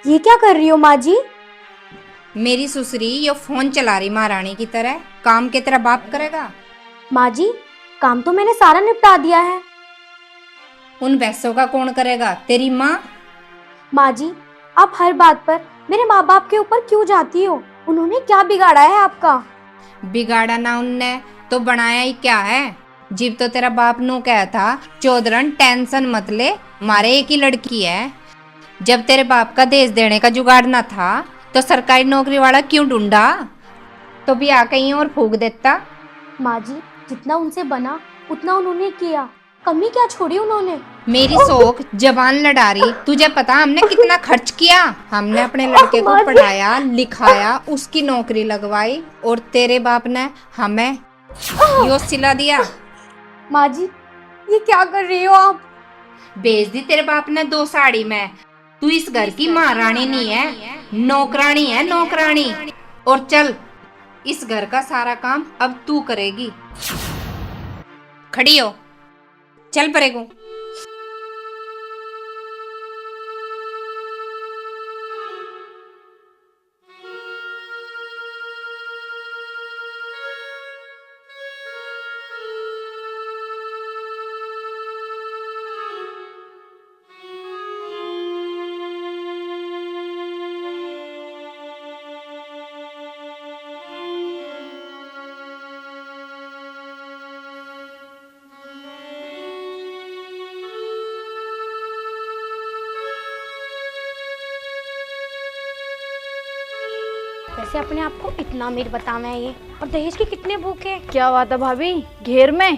ये क्या कर रही हो माँ जी? मेरी सुसरी ये फोन चला रही महारानी की तरह। काम के तेरा बाप करेगा। माँ जी, काम तो मैंने सारा निपटा दिया है। उन भैंसों का कौन करेगा? तेरी माँ। माँ जी, आप हर बात पर मेरे माँ बाप के ऊपर क्यों जाती हो? उन्होंने क्या बिगाड़ा है आपका? बिगाड़ा ना उनने तो बनाया ही क्या है। जीव तो तेरा बाप नू कहा था, चौधरन टेंशन मत ले, मारे एक ही लड़की है। जब तेरे बाप का देश देने का जुगाड़ ना था तो सरकारी नौकरी वाला क्यों ढूंढा? तो भी आ कहीं और फूक देता। माँ जी, जितना उनसे बना उतना उन्होंने किया, कमी क्या छोड़ी उन्होंने? मेरी शौक जवान लड़ा रही, तुझे पता हमने कितना खर्च किया? हमने अपने लड़के को माँ जी, पढ़ाया लिखाया, उसकी नौकरी लगवाई, और तेरे बाप ने हमें यो सिला दिया। माँ जी, ये क्या कर रही हो आप? भेज दी तेरे बाप ने 2 साड़ी में। तू इस घर की महारानी नहीं है, नौकरानी है, नौकरानी। और चल, इस घर का सारा काम अब तू करेगी। खड़ी हो, चल परेगू। वैसे अपने आप को इतना अमीर बताना है ये, और दहेज के कितने भूखे। क्या बात है भाभी, घेर में?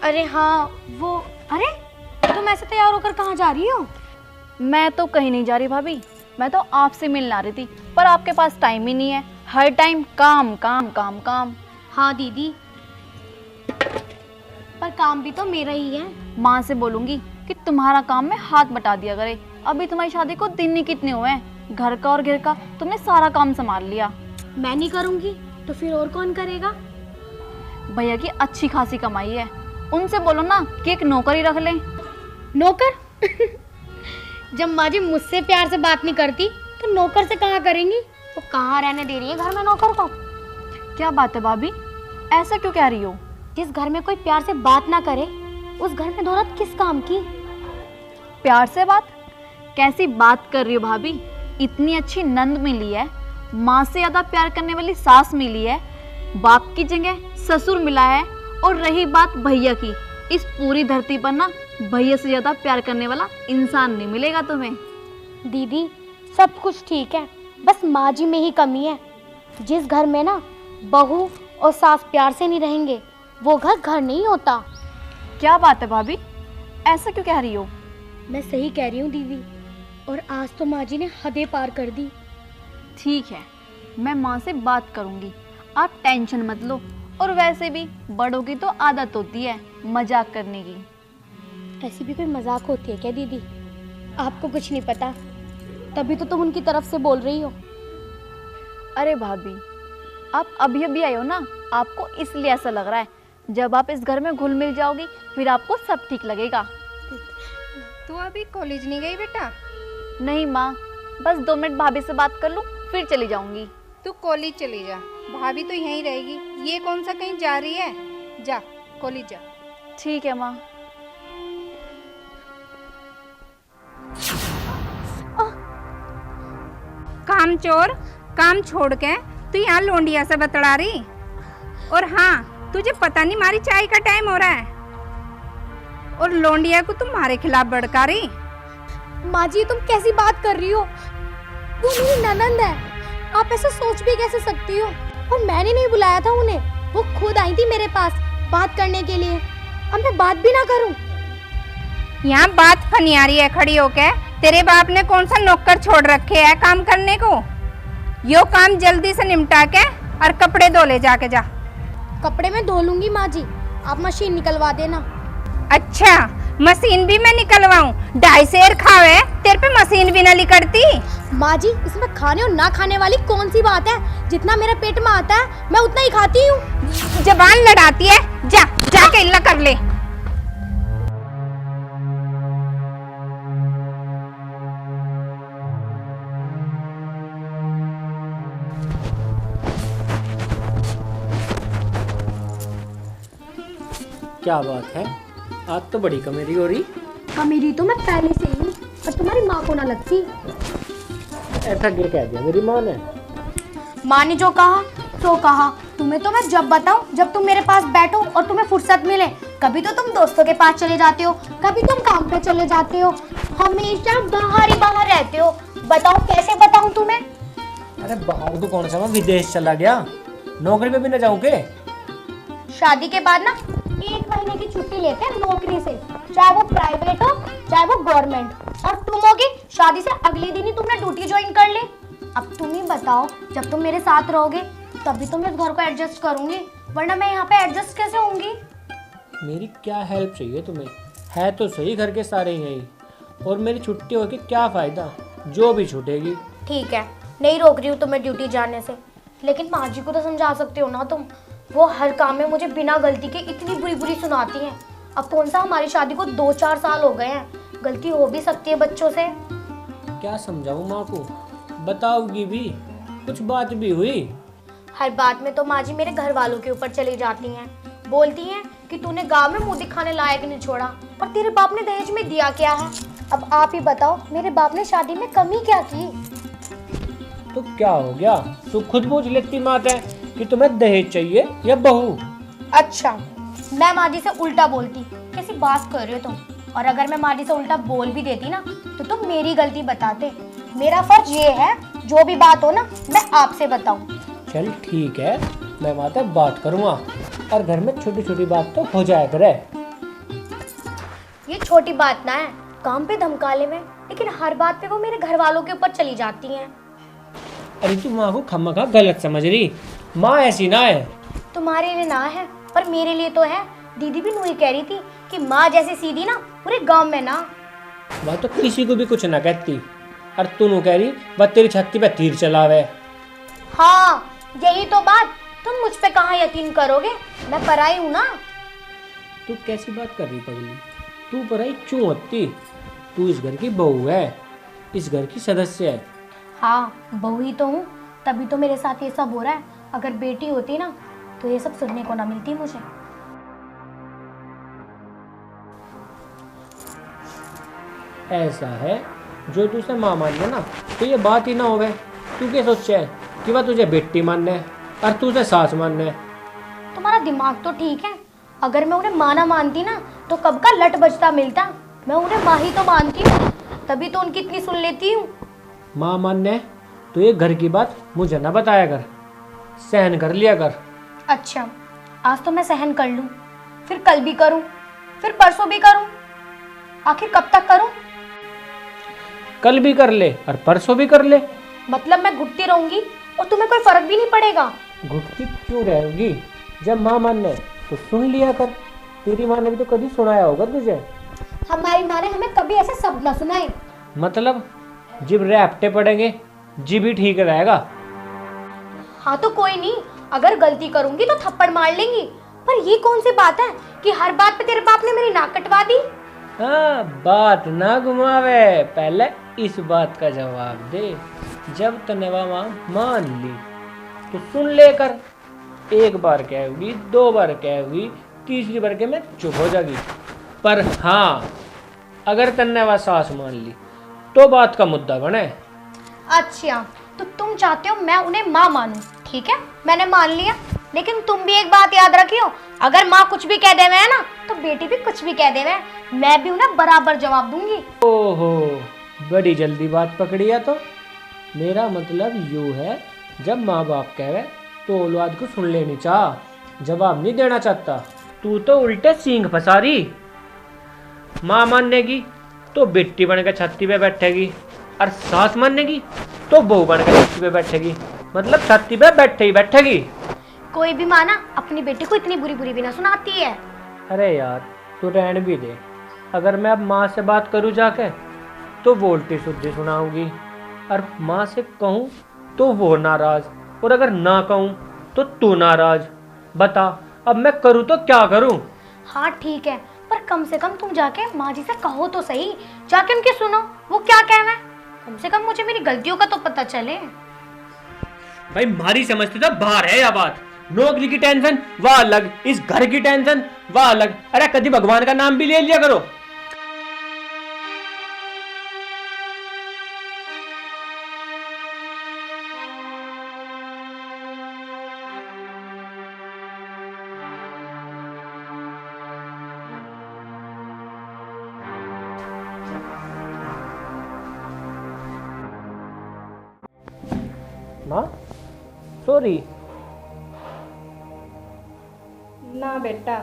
अरे हाँ वो, अरे तुम ऐसे तैयार होकर कहाँ जा रही हो? मैं तो कहीं नहीं जा रही भाभी, मैं तो आपसे मिलने आ रही थी, पर आपके पास टाइम ही नहीं है। हर टाइम काम काम काम काम। हाँ दीदी, पर काम भी तो मेरा ही है। माँ से बोलूंगी कि तुम्हारा काम में हाथ बटा दिया करे। अभी तुम्हारी शादी को दिन ही कितने हुए हैं, घर का और घर का तुमने सारा काम संभाल लिया। मैं नहीं करूँगी तो फिर और कौन करेगा? भैया की अच्छी खासी कमाई है, उनसे बोलो ना कि एक नौकर ही रख लें। नौकर? जब माँ जी मुझसे प्यार से बात नहीं करती तो नौकर से कहाँ करेंगी? वो कहाँ रहने दे रही है घर में नौकर को? क्या बात है भाभी, ऐसा क्यों कह रही हो? जिस घर में कोई प्यार से बात ना करे उस घर में दौलत किस काम की? प्यार से बात? कैसी बात कर रही हो भाभी? इतनी अच्छी नंद मिली है, माँ से ज्यादा प्यार करने वाली सास मिली है, बाप की जगह ससुर मिला है, और रही बात भैया की, इस पूरी धरती पर ना भैया से ज्यादा प्यार करने वाला इंसान नहीं मिलेगा तुम्हें। दीदी सब कुछ ठीक है, बस माँ जी में ही कमी है। जिस घर में ना बहू और सास प्यार से नहीं रहेंगे वो घर घर नहीं होता। क्या बात है भाभी, ऐसा क्यों कह रही हो? मैं सही कह रही हूँ दीदी, और आज तो माँ जी ने हदें पार कर दी। ठीक है, मैं माँ से बात करूंगी, आप टेंशन मत लो। और वैसे भी बड़ों की तो आदत होती है मजाक करने की। ऐसी भी कोई मजाक होती है क्या दीदी? आपको कुछ नहीं पता, तभी तो तुम उनकी तरफ से बोल रही हो। अरे भाभी, आप अभी अभी आए हो ना, आपको इसलिए ऐसा लग रहा है। जब आप इस घर में घुल मिल जाओगी फिर आपको सब ठीक लगेगा। तू अभी कॉलेज नहीं गई बेटा? नहीं माँ, बस 2 मिनट भाभी से बात कर लूँ फिर चली जाऊंगी। तू कॉलेज चली जा, भाभी तो यहीं रहेगी। ये कौन सा कहीं जा रही है? जा कॉलेज जा। ठीक है माँ। काम चोर, काम छोड़ के तू यहाँ लोंडिया से बतड़ा रही। और हाँ, तुझे पता नहीं हमारी चाय का टाइम हो रहा है, और लोंडिया को तुम्हारे खिलाफ भड़का रही। माँ जी तुम कैसी बात कर रही हो? वो मेरी ननंद है, आप ऐसा सोच भी कैसे सकती हो? और मैंने नहीं बुलाया था उन्हें, वो खुद आई थी मेरे पास बात करने के लिए। अब मैं बात भी ना करूं? यहाँ बात फनियारी है खड़ी होके। तेरे बाप ने कौन सा नौकर छोड़ रखे है काम करने को? यो काम जल्दी से निपटा के और कपड़े धो ले जाके जा। कपड़े में धो लूंगी माँ जी, आप मशीन निकलवा देना। अच्छा, मशीन भी मैं निकलवाऊं? 2.5 शेर खावे तेरे पे मशीन भी ना लिकड़ती। माँ जी इसमें खाने और ना खाने वाली कौन सी बात है? जितना मेरे पेट में आता है मैं उतना ही खाती हूँ। जबान लड़ाती है, जा जाके इल्ला कर ले। क्या बात है, आज तो बड़ी कमेरी हो रही। मेरी तो मैं पहले से ही हूँ, पर तुम्हारी माँ को ना लगती। ऐसा क्या कह दिया मेरी माँ ने? माँ ने जो कहा तो कहा। तुम्हें तो मैं जब बताऊं जब तुम मेरे पास बैठो और तुम्हें फुर्सत मिले। कभी तो तुम दोस्तों के पास चले जाते हो, कभी तुम काम पे चले जाते हो, हमेशा बाहर ही बाहर रहते हो। बताओ कैसे बताऊं तुम्हें? अरे बाहर को कौन सा, मैं विदेश चला गया, नौकरी पे भी ना जाऊं के? शादी के बाद ना 1 महीने की छुट्टी लेते हैं नौकरी से, चाहे वो प्राइवेट हो चाहे वो गवर्नमेंट। और तुम होगी शादी से अगले दिन ही तुमने ड्यूटी ज्वाइन कर ली। अब तुम ही बताओ, जब तुम मेरे साथ रहोगे तभी तो मैं इस घर को एडजस्ट करूंगी, वरना मैं यहाँ पे एडजस्ट कैसे होंगी? मेरी क्या हेल्प चाहिए तुम्हें? है तो सही घर के सारे यही, और मेरी छुट्टी होके क्या फायदा, जो भी छूटेगी। ठीक है, नहीं रोक रही हूँ तुम्हें ड्यूटी जाने से, लेकिन माँ जी को तो समझा सकते हो ना तुम। वो हर काम में मुझे बिना गलती के इतनी बुरी बुरी सुनाती हैं। अब कौन सा, हमारी शादी को 2-4 साल हो गए हैं, गलती हो भी सकती है बच्चों से। क्या समझाऊं माँ को? बताओगी भी? कुछ बात भी हुई? हर बात में तो माँ जी मेरे घर वालों के ऊपर चली जाती हैं। बोलती हैं कि तूने गांव में मुंह दिखाने लायक नहीं छोड़ा, पर तेरे बाप ने दहेज में दिया क्या है? अब आप ही बताओ, मेरे बाप ने शादी में कमी क्या की? तो क्या हो गया? तू खुद पूछ लेती मात है कि तुम्हें दहेज चाहिए या बहू। अच्छा, मैं माँ जी से उल्टा बोलती, कैसी बात कर रहे हो तुम? और अगर मैं माँ जी से उल्टा बोल भी देती ना तो तुम मेरी गलती बताते। मेरा फर्ज ये है, जो भी बात हो ना मैं आपसे बताऊं। चल ठीक है, मैं माता बात करूँगा, और घर में छोटी छोटी बात तो हो जाया करे। ये छोटी बात ना है, काम पे धमका ले मैं, लेकिन हर बात पे वो मेरे घर वालों के ऊपर चली जाती हैं। अरे तू माँ को खम्मा गलत समझ रही, माँ ऐसी ना है। तुम्हारे लिए ना है पर मेरे लिए तो है। दीदी भी नूही कह रही थी कि माँ जैसी सीधी ना पूरे गांव में ना। वह तो किसी को भी कुछ ना कहती, और तू नु कह रही वह तेरी छत्ती पे तीर चलावे। हाँ, यही तो बात। तुम मुझ पे कहाँ यकीन करोगे, मैं पराई हूँ ना। तू कैसी बात कर रही पगली? तू पराई क्यों होती? तू इस घर की बहू है, इस घर की सदस्य है। हाँ, बहू ही तो हूँ, तभी तो मेरे साथ ये सब हो रहा है। अगर बेटी होती ना तो ये सब सुनने को ना मिलती मुझे। ऐसा है, जो तू उसे माँ मान ले ना तो ये बात ही ना होवे। तू क्या सोचे है कि वह तुझे बेटी मानना है और तू उसे सास मानना है? तुम्हारा दिमाग तो ठीक है। अगर मैं उन्हें माँ ना मानती ना तो कब का लट बजता मिलता। मैं उन्हें माँ ही तो मानती हूँ, तभी तो उनकी इतनी सुन लेती हूँ। माँ मानने है तो ये घर की बात मुझे ना बताया कर, सहन कर लिया कर। अच्छा, आज तो मैं सहन कर लूँ, फिर कल भी करूँ, फिर परसों भी करूँ, आखिर कब तक करूँ? कल भी कर ले और परसों भी कर ले। मतलब मैं घुटती रहूंगी और तुम्हें कोई फर्क भी नहीं पड़ेगा? घुटती क्यों रहेगी? जब माँ मानने तो सुन लिया कर। तेरी माँ ने भी तो कभी सुनाया होगा तुझे। हमारी माँ ने हमें कभी ऐसे सब न सुनाए। मतलब जिब रैपटे पड़ेंगे जिब ही ठीक रहेगा। हाँ तो कोई नहीं, अगर गलती करूंगी तो थप्पड़ मार लेंगी। पर ये कौन सी बात है कि हर बात पे तेरे बाप ने मेरी नाक कटवा दी? हाँ, बात ना घुमावे, पहले इस बात का जवाब दे। जब तने माँ मान ली तो सुन लेकर, एक बार कहोगी, 2 बार कहोगी, तीसरी बार के मैं चुप हो जाएगी। पर हाँ, अगर तन्ने वह सास मान ली तो बात का मुद्दा बने। अच्छा, तो तुम चाहते हो मैं उन्हें माँ मानूं? ठीक है, मैंने मान लिया, लेकिन तुम भी एक बात याद रखियो, अगर माँ कुछ भी कह देवे है ना तो बेटी भी कुछ भी कह देवे, मैं भी उन्हें बराबर जवाब दूंगी। ओहो, बड़ी जल्दी बात पकड़ी है। तो मेरा मतलब यूँ है, जब माँ बाप कहे तो औलाद को सुन लेनी चाह, जवाब नहीं देना चाहता। तू तो उल्टे सींग फंसा रही। माँ मानेगी तो बेटी बनकर छत्ती पे बैठेगी, और सास मानेगी तो बहू बनकर छत्ती पे बैठेगी। मतलब छत्ती पे बैठे ही बैठेगी। कोई भी माँ ना अपनी बेटी को इतनी बुरी बुरी भी ना सुनाती है। अरे यार, तू रहन भी दे। अगर मैं अब माँ से बात करूँ जाके तो वो उल्टी सुल्टी सुनाऊंगी, और माँ से कहूँ तो वो नाराज, और अगर ना कहूँ तो तू नाराज। बता अब मैं करूँ तो क्या करूँ? हाँ ठीक है, पर कम से कम तुम जाके माँ जी से कहो तो सही, जाके उनकी सुनो वो क्या कहना है। कम से कम मुझे मेरी गलतियों का तो पता चले। भाई मारी समझते तो बाहर है या बात। नौकरी की टेंशन वह अलग, इस घर की टेंशन वह अलग। अरे कभी भगवान का नाम भी ले लिया करो। माँ सॉरी। ना बेटा,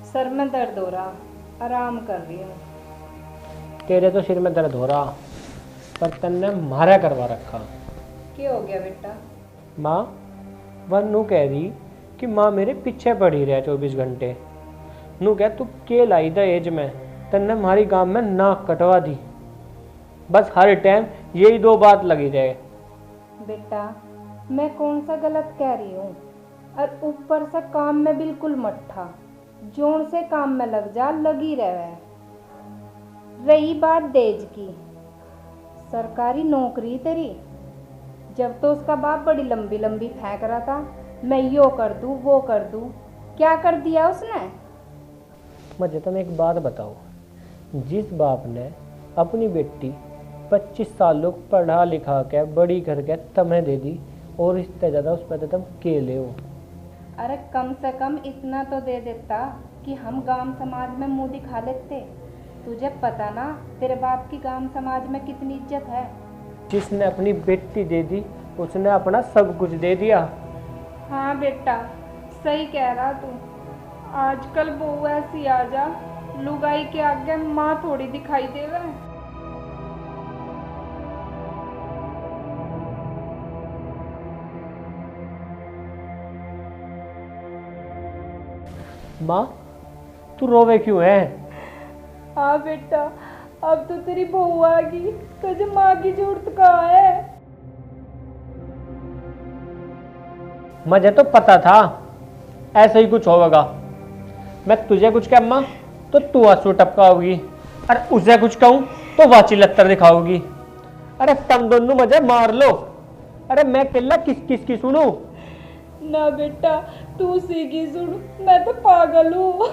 सर में दर्द हो रहा, आराम कर रही हूँ। तेरे तो सिर में दर्द हो रहा, पर तन्ने मारा करवा रखा। क्या हो गया बेटा? माँ वह नू कह रही कि माँ मेरे पीछे पड़ी रहा 24 घंटे। नू कह तू के लाई द एज में तन्ने हमारी गांव में नाक कटवा दी। बस हर टाइम यही दो बात लगी रहे। बेटा मैं कौन सा गलत कह रही हूँ? और ऊपर से काम में बिल्कुल मट्ठा, जोर से काम में लग जा, लगी रहे। रही बात देज की, सरकारी नौकरी तेरी, जब तो उसका बाप बड़ी लंबी लंबी फेंक रहा था, मैं यो कर दूँ वो कर दूँ, क्या कर दिया उसने? मुझे तुम एक बात बताओ, जिस बाप ने अपनी बेटी 25 सालों पढ़ा लिखा के बड़ी करके तुम्हें दे दी, और इससे ज़्यादा उस पर तुम के ले हो। अरे कम से कम इतना तो दे देता कि हम गांव समाज में मुंह दिखा लेते। तुझे पता ना तेरे बाप की गांव समाज में कितनी इज्जत है। जिसने अपनी बेटी दे दी उसने अपना सब कुछ दे दिया। हाँ बेटा सही कह रहा तू। आजकल बहू ऐसी आ जा, लुगाई के आगे माँ थोड़ी दिखाई देवे। माँ तू रोवे क्यों है? हाँ बेटा, अब तो तेरी बहू आ गई, तुझे माँ की जरूरत कहाँ है? मुझे तो पता था ऐसे ही कुछ होगा। मैं तुझे कुछ कह माँ तो तू आंसू टपकाओगी, और उसे कुछ कहूँ तो वाची लत्तर दिखाओगी। अरे तुम दोनों मुझे मार लो। अरे मैं किल्ला किस किस की सुनूं? ना बेटा तू सीखी सुन, मैं तो पागल हूँ।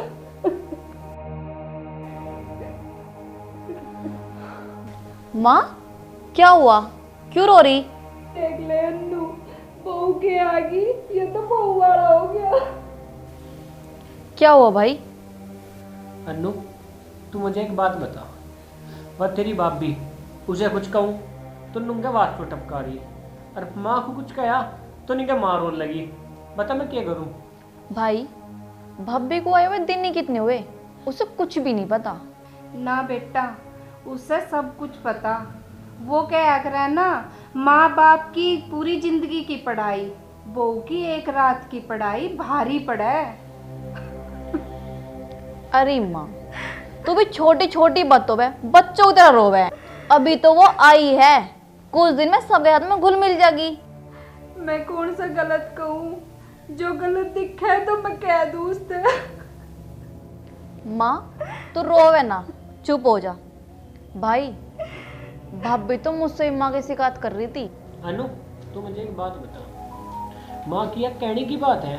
माँ क्या हुआ, क्यों रो रही? देख ले अन्नू, बहू के आ गई, ये तो बहू वाला हो गया। क्या हुआ भाई? अन्नू तू मुझे एक बात बता, वह तेरी भाभी, उसे कुछ कहूँ तो नुंगे वास्तु टपका रही, और माँ को कुछ कहा तो निके मार और लगी। बता मैं क्या करूँ? भाई भाभी को आए हुए दिन ही कितने हुए, उसे कुछ भी नहीं पता। ना बेटा उसे सब कुछ पता। वो क्या कर रहा है ना, माँ बाप की पूरी जिंदगी की पढ़ाई, बहू की एक रात की पढ़ाई भारी पड़ा है। अरे माँ तू भी छोटी छोटी बातों पे बच्चों की तरह रोवे। अभी तो वो आई है, कुछ दिन में सबके हाथ में घुल मिल जाएगी। मैं कौन सा गलत कहूँ, जो गलत दिखा है तो मैं कह दूँ उससे। माँ तू रोवे ना, चुप हो जा। भाई भाभी तो मुझसे माँ की शिकायत कर रही थी। अनु तू मुझे एक बात बता, माँ की यह कहने की बात है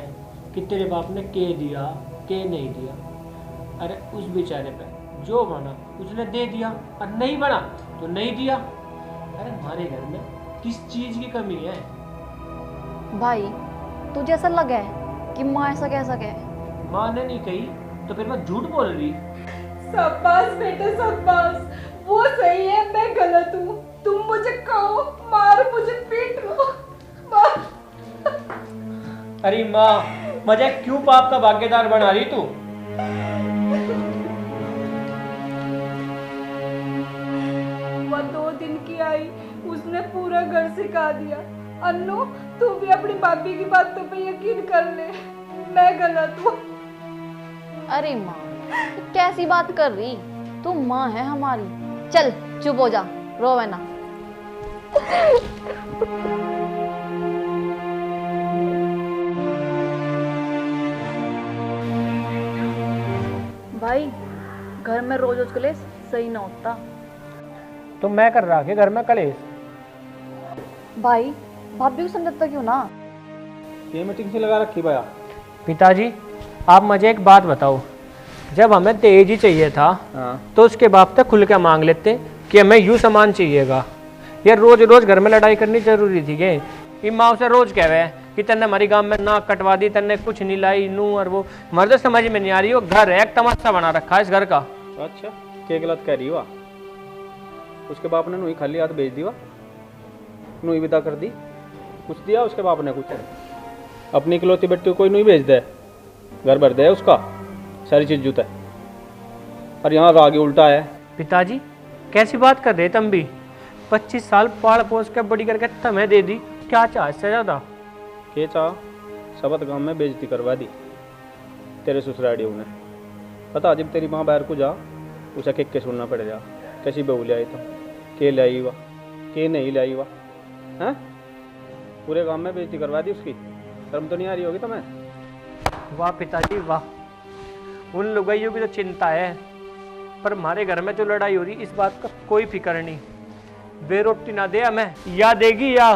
कि तेरे बाप ने के दिया के नहीं दिया। अरे उस बेचारे पे जो बना उसने दे दिया, और नहीं बना तो नहीं दिया। अरे हमारे घर में किस चीज की कमी है? भाई तुझे ऐसा लगा है कि माँ ऐसा कह सके? माँ ने नहीं कही तो फिर मैं झूठ बोल रही? शाबाश बेटे शाबाश, वो सही है मैं गलत हूँ। तुम मुझे कहो, मार मुझे पीट लो, मार। अरे माँ मुझे क्यों पाप का भागीदार बना रही तू? वह 2 दिन की आई, उसने पूरा घर सिखा दिया। अन्नू तू भी अपनी भाभी की बातों पे यकीन कर ले, मैं गलत हूँ। अरे माँ तू कैसी बात कर रही, तू माँ है हमारी। चल चुप हो जा, रोवे ना। भाई घर में रोज रोज कलेश सही ना होता। तो मैं कर रहा के घर में कलेश? भाई भाभी को समझाता क्यों ना? ये मीटिंग से लगा रखी भैया। पिताजी आप मुझे एक बात बताओ, जब हमें दहेज ही चाहिए था हाँ। तो उसके बाप तक खुल के मांग लेते कि हमें यूँ सामान चाहिएगा। ये रोज रोज घर में लड़ाई करनी जरूरी थी क्या? ये माँ से रोज कह रहे कि तन्ने हमारी गांव में नाक कटवा दी, तन्ने कुछ नहीं लाई नू, और वो हमारे तो समझ में नहीं आ रही। वो घर है, एक तमाशा बना रखा है इस घर का। अच्छा, क्या गलत कह रही हुआ? उसके बाप ने नुई खाली हाथ भेज दिया, नुई विदा कर दी। कुछ दिया उसके बाप ने? कुछ अपनी इकलौती बेटी को कोई नुई भेज दे, घर भर दे उसका, सारी चीज जूता है। और यहाँ आगे उल्टा है। पिताजी कैसी बात कर रहे तुम भी? 25 साल पाल पोस के बड़ी करके तुम्हें दे दी, क्या चाह इससे ज्यादा? के चाह सबत गांव में बेइज्जती करवा दी तेरे ससुरालियों ने। पता जब तेरी माँ बाहर को जा, उसे के सुनना पड़ेगा कैसी बहू ले आई तो, के ले आई हुआ, के नहीं ले आई हुआ, हैं? पूरे गांव में बेइज्जती करवा दी उसकी। शर्म तो नहीं आ रही होगी तुम्हें? वाह पिताजी वाह, उन लुगाइयों की तो चिंता है, पर हमारे घर में जो लड़ाई हो रही इस बात का कोई फिक्र नहीं। बेरोटी ना दे हमें, या देगी या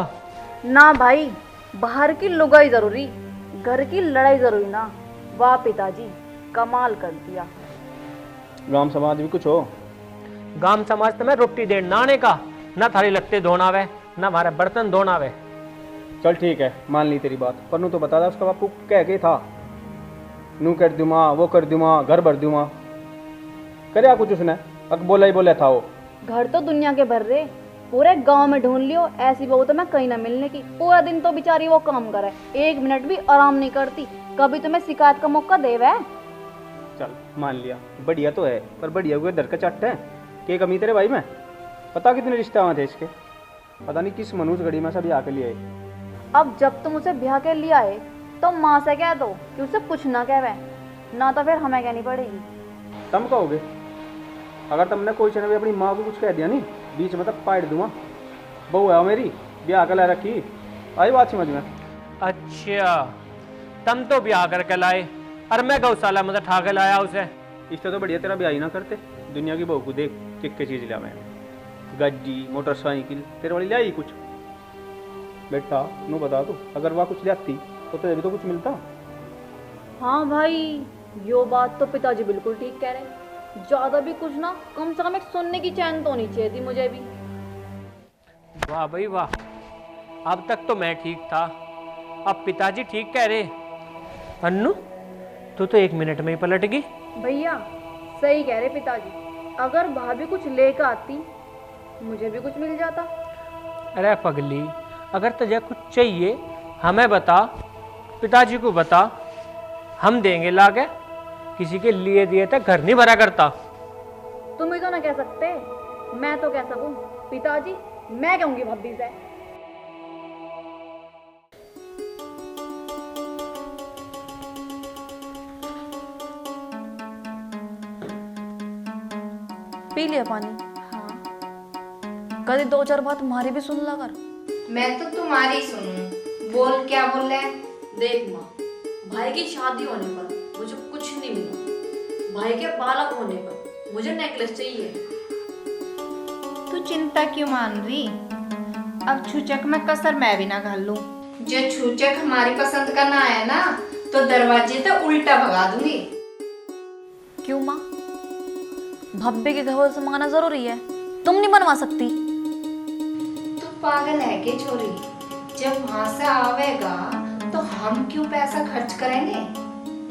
ना भाई, बाहर की लुगाई जरूरी, घर की लड़ाई जरूरी ना। वाह पिताजी, कमाल कर दिया। गांव समाज भी कुछ हो। गांव समाज तो मैं रोटी देन नाने का, ना थाली लगते धोना वे, ना हमारे बर्तन धोना वे। चल ठीक है, मान ली तेरी बात, पर नू तो बता दा उसका बापू कह के था, नू कर दूँ वो कर दूँ, घर भर दूँ, करे कुछ उसने? अब बोला ही बोला था वो। घर तो दुनिया के भर रहे, पूरे गांव में ढूंढ लियो, ऐसी बहू तो मैं कहीं ना मिलने की। पूरा दिन तो बेचारी वो काम करे, 1 मिनट भी आराम नहीं करती। कभी तुम्हें शिकायत का मौका दे वह? चल मान लिया, बढ़िया तो है, पर बढ़िया हुए दर का चट्ट है। क्या कमी तेरे भाई में? पता कितने रिश्ते हुए थे इसके, पता नहीं किस मनुष्य घड़ी में सब आके लिए। अब जब तुम उसे ब्याह के लिए आए तो माँ से कह दो कि उसे कुछ ना कहवे, ना तो फिर हमें कहनी पड़ेगी। तुम कहोगे? अगर तुमने कोई चने भी अपनी माँ को कुछ कह दिया नहीं, बीच में तक पाइट दूंगा। बहू है मेरी, ब्याह कर ला रखी, आई बात समझ में? अच्छा तुम तो ब्याह करके लाए, और मैं गौशाला में ठा के लाया उसे। इससे तो बढ़िया तेरा ब्याह ही ना करते। दुनिया की बहू को देख किक चीज लिया मैं, गड्डी मोटरसाइकिल, तेरे वाली लाई कुछ? बेटा नू बता तू, अगर वह कुछ लाती तो तेरे भी तो कुछ मिलता। हाँ भाई, यो बात तो पिताजी बिल्कुल ठीक कह रहे। ज्यादा भी कुछ ना, कम से कम एक सुनने की चैन तो होनी चाहिए थी मुझे भी। वाह भाई वाह, अब तक तो मैं ठीक था, अब पिताजी ठीक कह रहे। अन्नू तू तो 1 मिनट में ही पलट गई। भैया सही कह रहे पिताजी, अगर भाभी कुछ लेकर आती मुझे भी कुछ मिल जाता। अरे पगली, अगर तुझे कुछ चाहिए हमें बता, पिताजी को बता, हम देंगे लाके। किसी के लिए दिए तक घर नहीं भरा करता। तुम ही तो ना कह सकते, मैं तो कह सकूं। पिताजी मैं कहूंगी भाभी से। पी लिया पानी? हाँ। कभी 2-4 बात तुम्हारी भी सुन ला कर। मैं तो तुम्हारी सुनूं, बोल क्या बोल रहे? देख माँ, भाई की शादी होने पर मुझे कुछ नहीं मिला, भाई के बालक होने पर मुझे नेकलेस चाहिए। तू चिंता क्यों मान रही? अब छूचक में कसर मैं भी ना घाल लूं। जो छूचक हमारी पसंद का ना है ना, तो दरवाजे तो उल्टा भगा दूंगी। क्यों माँ? भब्बे के घर से मंगाना जरूरी है, तुम नहीं बनवा सकती? तू पागल है के छोरी? जब वहां से आवेगा तो हम क्यों पैसा खर्च करेंगे?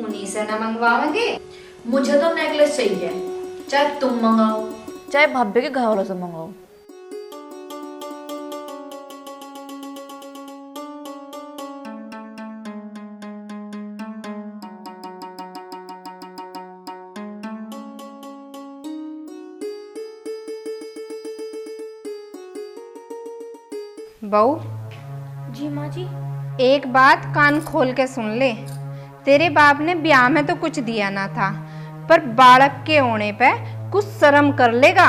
उन्हीं से ना मंगवाएंगे। मुझे तो नेकलेस चाहिए, चाहे तुम मंगाओ चाहे भब्बे के घर वालों से मंगाओ। बहू जी माँ जी। एक बात कान खोल के सुन ले, तेरे बाप ने ब्याह में तो कुछ दिया ना था, पर बालक के होने पे कुछ शर्म कर लेगा।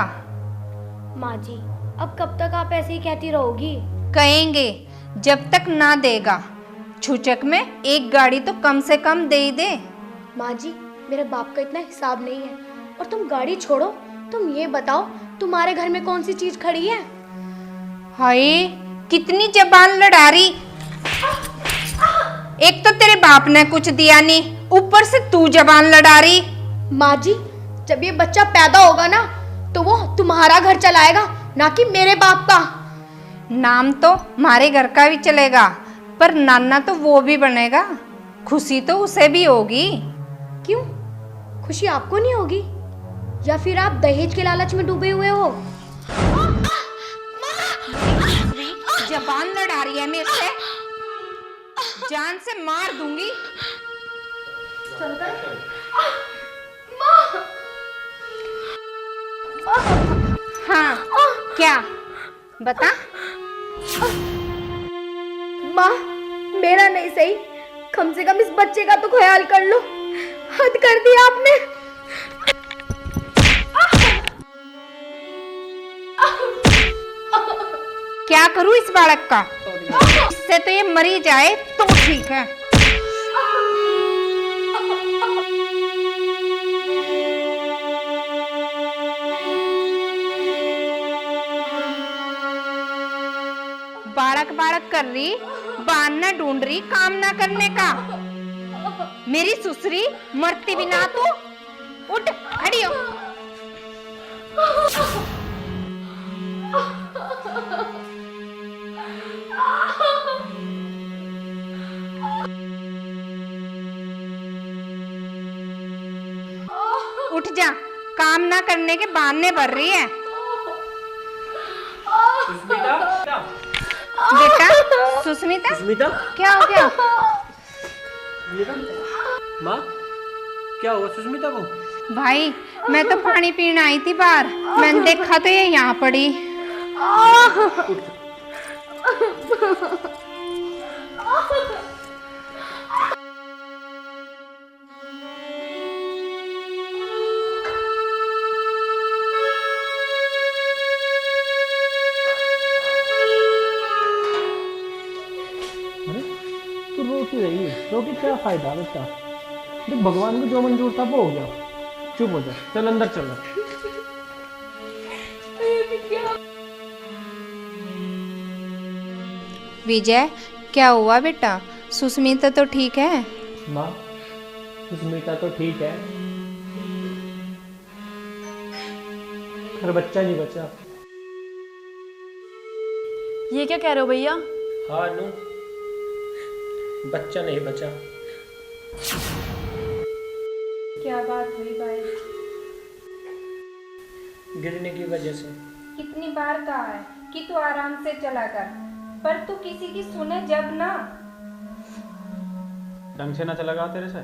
माँ जी अब कब तक आप ऐसे ही कहती रहोगी? कहेंगे जब तक ना देगा। छूचक में एक गाड़ी तो कम से कम दे ही दे। माँ जी मेरे बाप का इतना हिसाब नहीं है। और तुम गाड़ी छोड़ो, तुम ये बताओ तुम्हारे घर में कौन सी चीज खड़ी है? हाय कितनी जबान लड़ा रही। एक तो तेरे बाप ने कुछ दिया नहीं, ऊपर से तू जबान लड़ा रही। माँ जी, जब ये बच्चा पैदा होगा ना तो वो तुम्हारा घर चलाएगा, ना कि मेरे बाप का। नाम तो हमारे घर का भी चलेगा, पर नाना तो वो भी बनेगा, खुशी तो उसे भी होगी। क्यों? खुशी आपको नहीं होगी? या फिर आप दहेज के लालच में डूबे हुए हो? जबान लड़ा रही है मेरे से, जान से मार दूंगी। हाँ, क्या बता? माँ, मेरा नहीं सही, कम से कम इस बच्चे का तो ख्याल कर लो। हद कर दिया आपने। क्या करूं इस बालक का? इससे तो ये मरी जाए तो ठीक है। बालक बालक कर रही, बहाना ढूंढ रही काम ना करने का। मेरी सुसरी मरती भी ना तू। उठ, खड़ी हो। उठ जा, काम ना करने के बहाने भर रही है। बेटा, सुस्मिता, सुस्मिता, क्या हो गया? माँ क्या हुआ सुस्मिता को? भाई, मैं तो पानी पीने आई थी बाहर, मैंने देखा तो ये यहाँ पड़ी। तो रोटी रही, रोटी क्या फायदा बेटा? देख, भगवान को जो मंजूर था वो हो गया। चुप हो जा, चल अंदर चल। विजय, क्या हुआ बेटा? सुस्मिता तो ठीक है? माँ, सुस्मिता तो ठीक है, पर बच्चा नहीं बचा। ये क्या कह रहे हो भैया? हाँ नू, बच्चा नहीं बचा। क्या बात हुई भाई? गिरने की वजह से। कितनी बार कहा है कि तू आराम से चला कर, पर तू किसी की सुने जब ना। ढंग से ना चला गा तेरे से,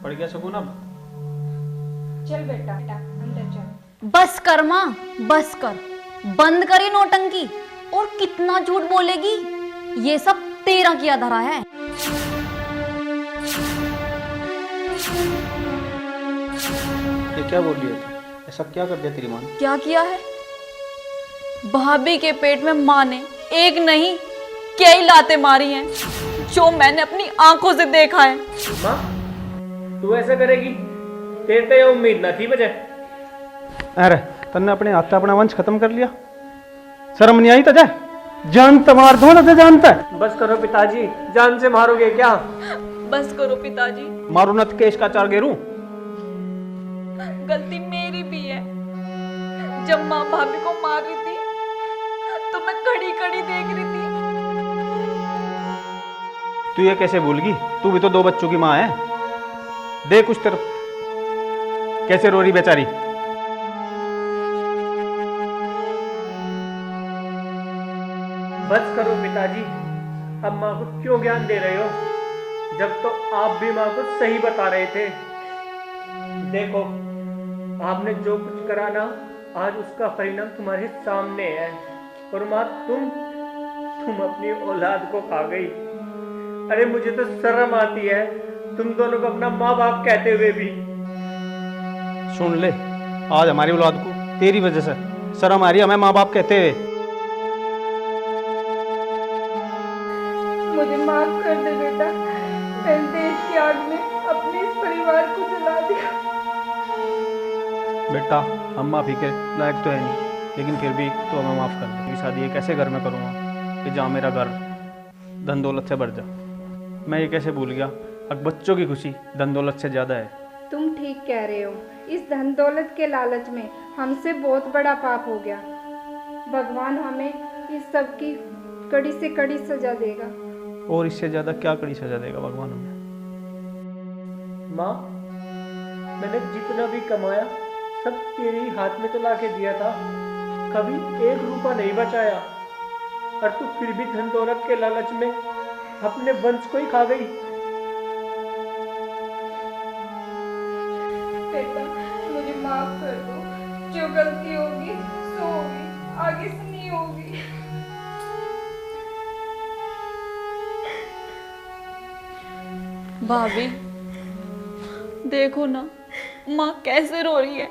पड़ गया सुकून अब। चल बेटा, अंदर चल। बस कर माँ, बस कर, बंद करी नौटंकी। और कितना झूठ बोलेगी? ये सब तेरा किया धरा है। ये क्या बोल रही है तू? ऐसा क्या कर दिया तेरी माँ ने? क्या किया है? भाभी के पेट में माँ ने एक नहीं कई लातें मारी हैं, जो मैंने अपनी आंखों से देखा है। माँ, तू ऐसा करेगी? तेरे तो ये उम्मीद ना थी मुझे। अरे तन्ने अपने हाथ से अपना वंश खत्म कर लिया, शर्म नहीं आई तुझे? जान तो मार दो ना, तो जानता है। बस करो पिताजी, जान से मारोगे क्या? बस करो पिताजी, मारू न तो केश का चार गेरू। गलती मेरी भी है। जब माँ भाभी को मार रही थी तो मैं खड़ी खड़ी देख रही थी। तू ये कैसे भूल गई? तू भी तो 2 बच्चों की माँ है। देख उस तरफ कैसे रो रही बेचारी। बस करो पिताजी, अब माँ को क्यों ज्ञान दे रहे हो, जब तो आप भी माँ को सही बता रहे थे। देखो, आपने जो कुछ करा ना, आज उसका परिणाम तुम्हारे सामने है। और माँ, तुम अपनी औलाद को खा गई। अरे मुझे तो शर्म आती है तुम दोनों को अपना माँ बाप कहते हुए भी। सुन ले, आज हमारी औलाद को तेरी वजह से शर्म आ रही है हमें माँ बाप कहते हुए। मुझे माफ कर दे बेटा, मैंने देश की आग में अपने इस परिवार को जला दिया। बेटा, हम माफी के लायक तो है नहीं, लेकिन फिर भी तो हमें माफ कर दे। शादी एक ऐसे घर में करूँगा कि जहाँ मेरा घर धन दौलत से भर जा। मैं ये कैसे भूल गया। अब बच्चों की खुशी धन दौलत से ज़्यादा है। तुम ठीक कह रहे हो। इस धन दौलत के लालच में हमसे बहुत बड़ा पाप हो गया। भगवान हमें इस सब की कड़ी से कड़ी सजा देगा। और इससे ज़्यादा क्या कड़ी सजा देगा भगवान हमें। माँ, मैंने जितना भी कमाया सब तेरे ही हाथ में तो ला के दिया था, कभी 1 रुपया नहीं बचाया, और तू फिर भी धन दौलत के लालच में अपने वंश को ही खा गई। बेटा, मुझे माफ कर दो। जो गलती होगी सो होगी, आगे से नहीं होगी। भाभी देखो ना, माँ कैसे रो रही है।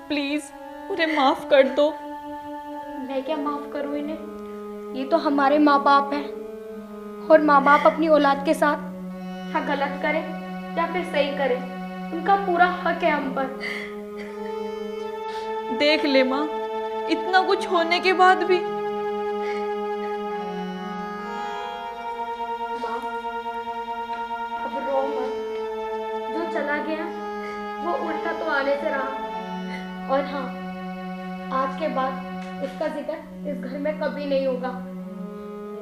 प्लीज उन्हें माफ कर दो। मैं क्या माफ करूं इन्हें? ये तो हमारे माँ बाप हैं, और माँ बाप अपनी औलाद के साथ या गलत करें या फिर सही करें, उनका पूरा हक है हम पर। देख ले माँ, इतना कुछ होने के बाद भी। माँ, अब रो मत। जो चला गया वो उल्टा तो आने से रहा, और हाँ, आज के बाद इसका जिक्र इस घर में कभी नहीं होगा।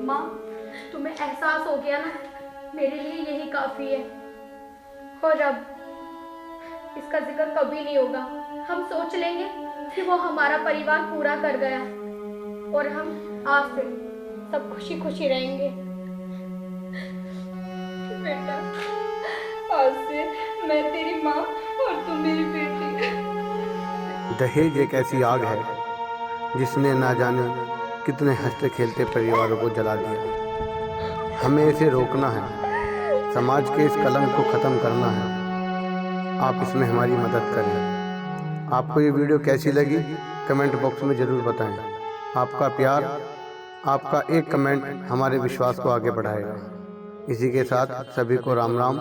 माँ, तुम्हें एहसास हो गया ना, मेरे लिए यही काफी है। और अब इसका जिक्र कभी नहीं होगा। हम सोच लेंगे कि वो हमारा परिवार पूरा कर गया, और हम आज से सब खुशी खुशी रहेंगे। बेटा, आज से मैं तेरी माँ और तू मेरी बेटी। दहेज एक ऐसी आग है जिसने ना जाने कितने हंसते खेलते परिवारों को जला दिया। हमें इसे रोकना है, समाज के इस कलंक को ख़त्म करना है। आप इसमें हमारी मदद करें। आपको ये वीडियो कैसी लगी कमेंट बॉक्स में ज़रूर बताएं। आपका प्यार, आपका एक कमेंट हमारे विश्वास को आगे बढ़ाएगा। इसी के साथ सभी को राम राम।